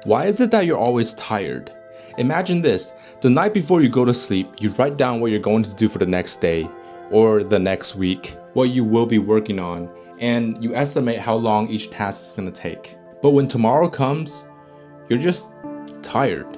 Why is it that you're always tired? Imagine this, the night before you go to sleep, you write down what you're going to do for the next day or the next week, what you will be working on, and you estimate how long each task is going to take. But when tomorrow comes, you're just tired.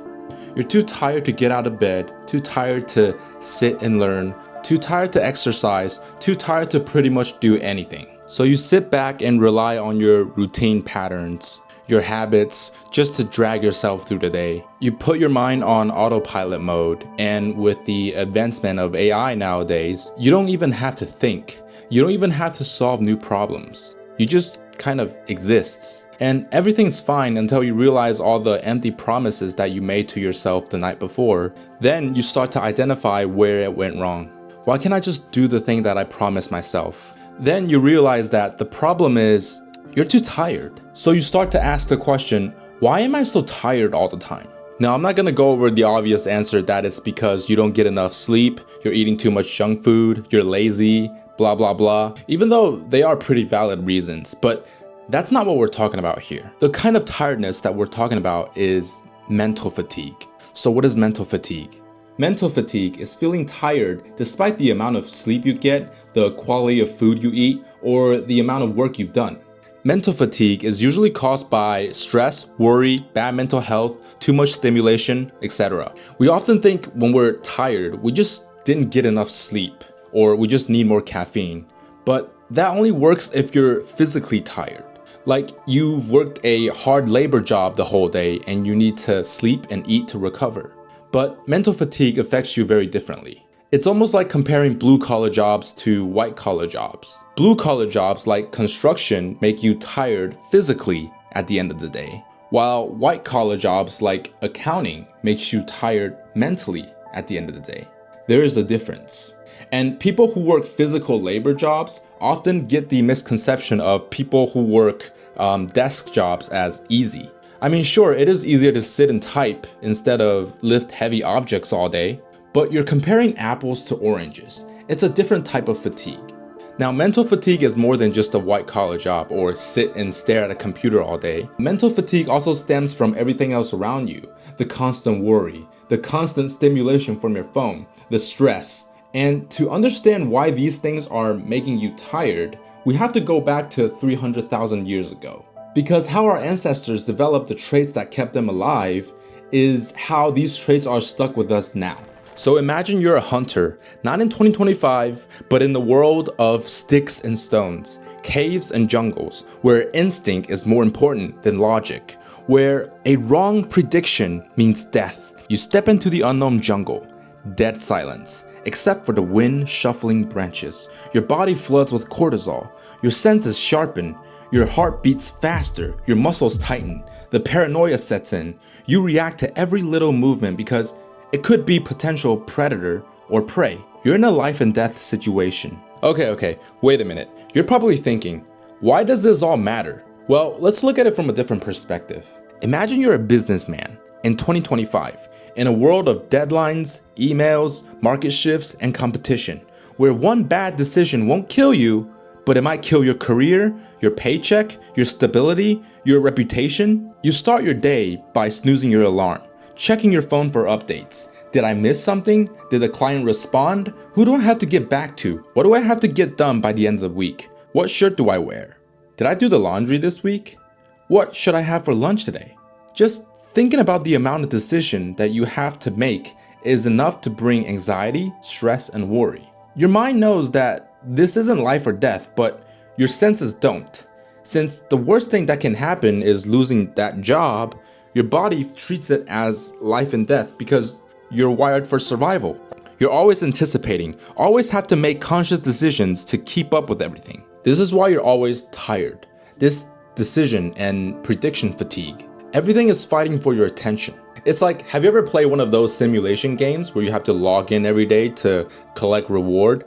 You're too tired to get out of bed, too tired to sit and learn, too tired to exercise, too tired to pretty much do anything. So you sit back and rely on your routine patterns, your habits, just to drag yourself through the day. You put your mind on autopilot mode, and with the advancement of AI nowadays, you don't even have to think. You don't even have to solve new problems. You just kind of exists. And everything's fine until you realize all the empty promises that you made to yourself the night before. Then you start to identify where it went wrong. Why can't I just do the thing that I promised myself? Then you realize that the problem is you're too tired. So you start to ask the question, why am I so tired all the time? Now, I'm not gonna go over the obvious answer that it's because you don't get enough sleep, you're eating too much junk food, you're lazy, blah blah blah, even though they are pretty valid reasons, but that's not what we're talking about here. The kind of tiredness that we're talking about is mental fatigue. So what is mental fatigue? Mental fatigue is feeling tired despite the amount of sleep you get, the quality of food you eat, or the amount of work you've done. Mental fatigue is usually caused by stress, worry, bad mental health, too much stimulation, etc. We often think when we're tired, we just didn't get enough sleep, or we just need more caffeine. But that only works if you're physically tired. Like you've worked a hard labor job the whole day and you need to sleep and eat to recover. But mental fatigue affects you very differently. It's almost like comparing blue-collar jobs to white-collar jobs. Blue-collar jobs like construction make you tired physically at the end of the day, while white-collar jobs like accounting makes you tired mentally at the end of the day. There is a difference. And people who work physical labor jobs often get the misconception of people who work desk jobs as easy. I mean, sure, it is easier to sit and type instead of lift heavy objects all day, but you're comparing apples to oranges. It's a different type of fatigue. Now, mental fatigue is more than just a white-collar job or sit and stare at a computer all day. Mental fatigue also stems from everything else around you. The constant worry, the constant stimulation from your phone, the stress. And to understand why these things are making you tired, we have to go back to 300,000 years ago. Because how our ancestors developed the traits that kept them alive is how these traits are stuck with us now. So imagine you're a hunter, not in 2025, but in the world of sticks and stones, caves and jungles, where instinct is more important than logic, where a wrong prediction means death. You step into the unknown jungle, dead silence, except for the wind shuffling branches. Your body floods with cortisol, your senses sharpen, your heart beats faster, your muscles tighten, the paranoia sets in. You react to every little movement because it could be potential predator or prey. You're in a life and death situation. Okay, wait a minute. You're probably thinking, why does this all matter? Well, let's look at it from a different perspective. Imagine you're a businessman in 2025, in a world of deadlines, emails, market shifts, and competition, where one bad decision won't kill you, but it might kill your career, your paycheck, your stability, your reputation. You start your day by snoozing your alarm, checking your phone for updates. Did I miss something? Did the client respond? Who do I have to get back to? What do I have to get done by the end of the week? What shirt do I wear? Did I do the laundry this week? What should I have for lunch today? Just thinking about the amount of decision that you have to make is enough to bring anxiety, stress, and worry. Your mind knows that this isn't life or death, but your senses don't. Since the worst thing that can happen is losing that job, your body treats it as life and death because you're wired for survival. You're always anticipating, always have to make conscious decisions to keep up with everything. This is why you're always tired. This decision and prediction fatigue. Everything is fighting for your attention. It's like, have you ever played one of those simulation games where you have to log in every day to collect reward?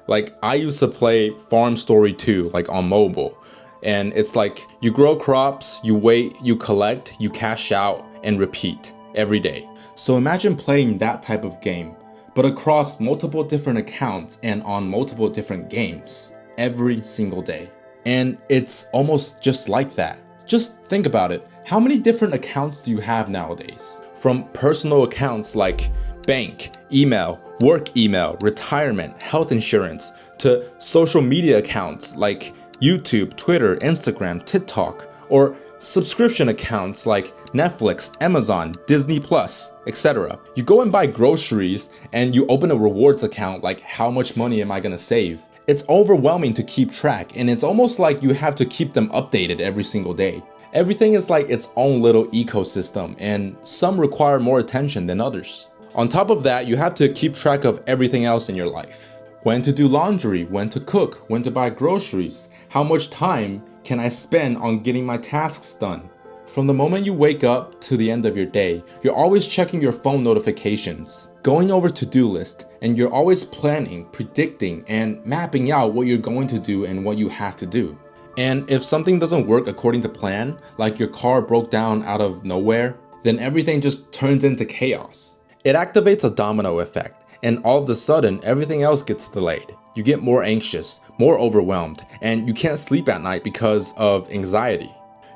Like, I used to play Farm Story 2, like on mobile. And it's like, you grow crops, you wait, you collect, you cash out, and repeat every day. So imagine playing that type of game, but across multiple different accounts and on multiple different games every single day. And it's almost just like that. Just think about it. How many different accounts do you have nowadays? From personal accounts like bank, email, work email, retirement, health insurance, to social media accounts like YouTube, Twitter, Instagram, TikTok, or subscription accounts like Netflix, Amazon, Disney Plus, etc. You go and buy groceries and you open a rewards account like how much money am I gonna save? It's overwhelming to keep track, and it's almost like you have to keep them updated every single day. Everything is like its own little ecosystem, and some require more attention than others. On top of that, you have to keep track of everything else in your life. When to do laundry, when to cook, when to buy groceries, how much time can I spend on getting my tasks done? From the moment you wake up to the end of your day, you're always checking your phone notifications, going over to-do list, and you're always planning, predicting, and mapping out what you're going to do and what you have to do. And if something doesn't work according to plan, like your car broke down out of nowhere, then everything just turns into chaos. It activates a domino effect, and all of a sudden, everything else gets delayed. You get more anxious, more overwhelmed, and you can't sleep at night because of anxiety.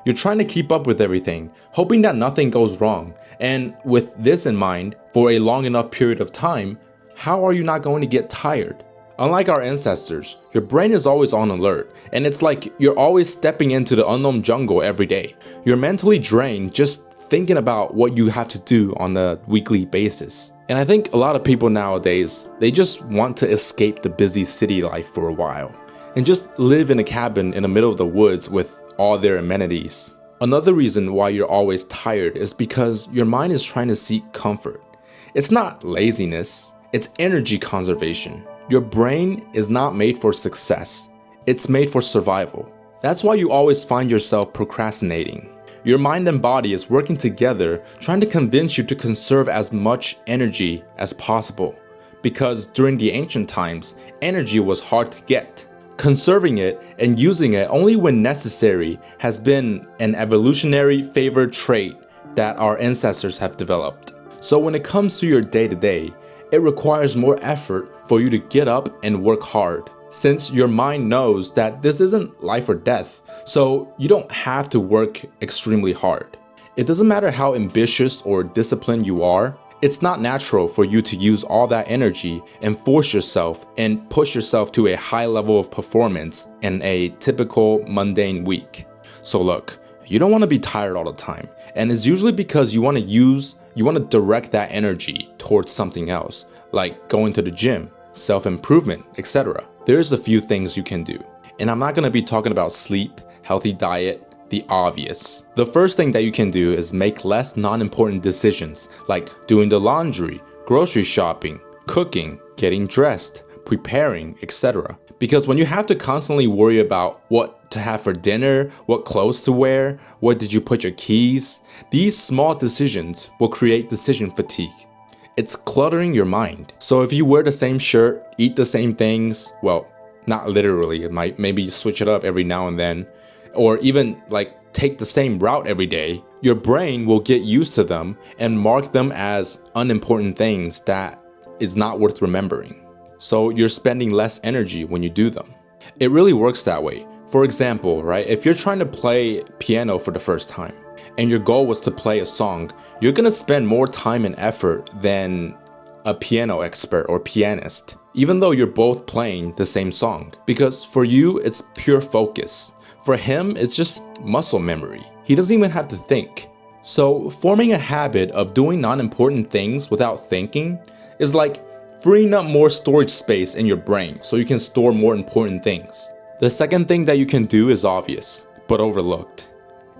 You're trying to keep up with everything, hoping that nothing goes wrong, and with this in mind, for a long enough period of time, how are you not going to get tired? Unlike our ancestors, your brain is always on alert, and it's like you're always stepping into the unknown jungle every day. You're mentally drained just thinking about what you have to do on a weekly basis. And I think a lot of people nowadays, they just want to escape the busy city life for a while and just live in a cabin in the middle of the woods with all their amenities. Another reason why you're always tired is because your mind is trying to seek comfort. It's not laziness, it's energy conservation. Your brain is not made for success, it's made for survival. That's why you always find yourself procrastinating. Your mind and body is working together, trying to convince you to conserve as much energy as possible. Because during the ancient times, energy was hard to get. Conserving it and using it only when necessary has been an evolutionary favored trait that our ancestors have developed. So when it comes to your day-to-day, it requires more effort for you to get up and work hard, since your mind knows that this isn't life or death, so you don't have to work extremely hard. It doesn't matter how ambitious or disciplined you are, it's not natural for you to use all that energy and force yourself and push yourself to a high level of performance in a typical mundane week. So look, you don't want to be tired all the time, and it's usually because you want to direct that energy towards something else, like going to the gym, self-improvement, etc. There's a few things you can do, and I'm not going to be talking about sleep, healthy diet, the obvious. The first thing that you can do is make less non-important decisions, like doing the laundry, grocery shopping, cooking, getting dressed, preparing, etc. Because when you have to constantly worry about what to have for dinner, what clothes to wear, where did you put your keys, these small decisions will create decision fatigue. It's cluttering your mind. So if you wear the same shirt, eat the same things, well, not literally, it might maybe switch it up every now and then, or even like take the same route every day, your brain will get used to them and mark them as unimportant things that is not worth remembering. So you're spending less energy when you do them. It really works that way. For example, right, if you're trying to play piano for the first time and your goal was to play a song, you're gonna spend more time and effort than a piano expert or pianist, even though you're both playing the same song. Because for you, it's pure focus. For him, it's just muscle memory. He doesn't even have to think. So forming a habit of doing non-important things without thinking is like freeing up more storage space in your brain so you can store more important things. The second thing that you can do is obvious, but overlooked.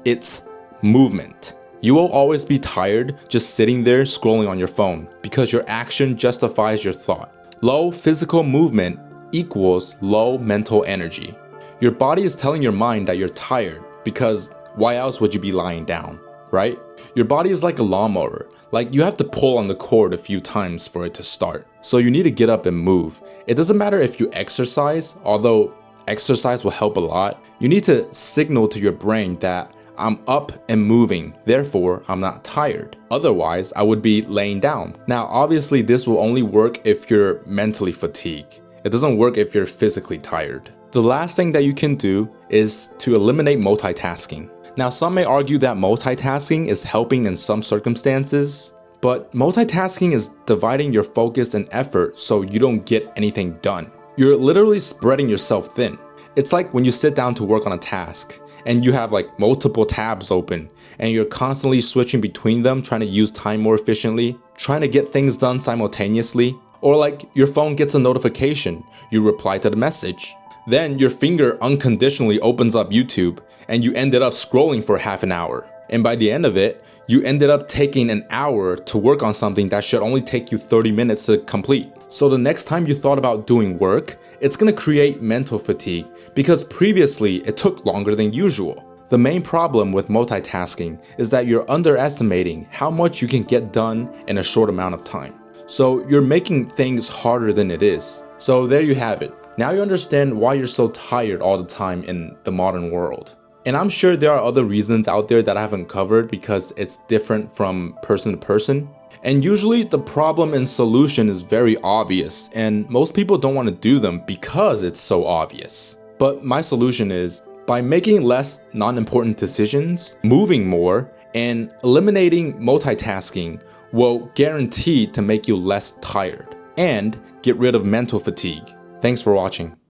It's movement. You will always be tired just sitting there scrolling on your phone because your action justifies your thought. Low physical movement equals low mental energy. Your body is telling your mind that you're tired because why else would you be lying down, right? Your body is like a lawnmower. Like you have to pull on the cord a few times for it to start. So you need to get up and move. It doesn't matter if you exercise, although exercise will help a lot. You need to signal to your brain that I'm up and moving, therefore I'm not tired. Otherwise, I would be laying down. Now, obviously this will only work if you're mentally fatigued. It doesn't work if you're physically tired. The last thing that you can do is to eliminate multitasking. Now, some may argue that multitasking is helping in some circumstances, but multitasking is dividing your focus and effort so you don't get anything done. You're literally spreading yourself thin. It's like when you sit down to work on a task and you have like multiple tabs open and you're constantly switching between them, trying to use time more efficiently, trying to get things done simultaneously. Or like your phone gets a notification, you reply to the message. Then your finger unconditionally opens up YouTube and you ended up scrolling for half an hour. And by the end of it, you ended up taking an hour to work on something that should only take you 30 minutes to complete. So the next time you thought about doing work, it's gonna create mental fatigue because previously it took longer than usual. The main problem with multitasking is that you're underestimating how much you can get done in a short amount of time. So you're making things harder than it is. So there you have it. Now you understand why you're so tired all the time in the modern world. And I'm sure there are other reasons out there that I haven't covered because it's different from person to person. And usually the problem and solution is very obvious and most people don't want to do them because it's so obvious. But my solution is by making less non-important decisions, moving more, and eliminating multitasking will guarantee to make you less tired and get rid of mental fatigue. Thanks for watching.